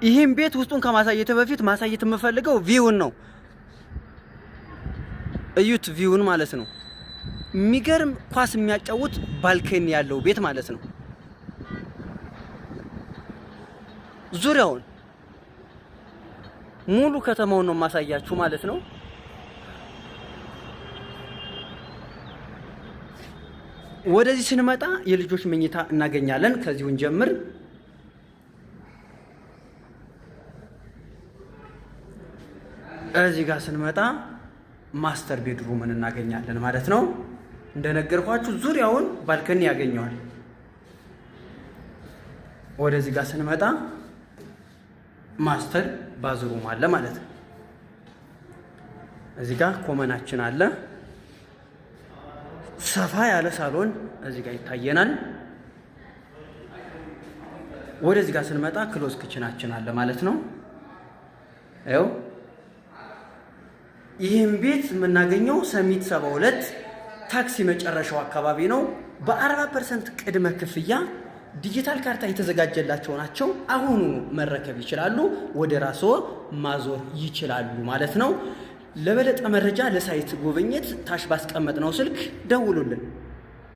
ይሄን ቤት ውስጡን ከማሳየት በፊት ማሳየት የምፈልገው ቪውን ነው። እዩት ቪውን ማለት ነው። የሚገርም ኳስ የሚያጫውት ባልከኒ ያለው ቤት ማለት ነው። ዙሪያውን ሙሉ ከተማውን ነው ማሳያችሁ ማለት ነው። ወደዚህ ስንመጣ የልጆች መኝታ እናገኛለን። ከዚሁን ጀምር እዚህ ጋር ስንመጣ ማስተር ቤድሩምን እናገኛለን ማለት ነው። እንደነገርኳችሁ ዙሪያውን ባልከኒ ያገኘዋል። ወደዚህ ጋር ስንመጣ ማስተር ባዝሩም አለ ማለት ነው። እዚህ ጋር ኮመናችን አለ። ሰፋ ያለ ሳሎን እዚህ ጋር ይታየናል። ወደዚህ ጋር ስንመጣ ክሎዝ ክችናችን አለ ማለት ነው። አይው ይህን ቤት የምናገኘው ሰሚት 72 ታክሲ መጨረሻው አካባቢ ነው። በ40% ቅድመ ክፍያ ዲጂታል ካርታ የተዘጋጀላቸው ናቸው። አሁኑ መረከብ ይችላሉ። ወደ ራስዎ ማዞር ይችላሉ ማለት ነው። ለበለጠ መረጃ ለሳይት ጉብኝት ታች ባስቀመጥነው ስልክ ደውሉልን።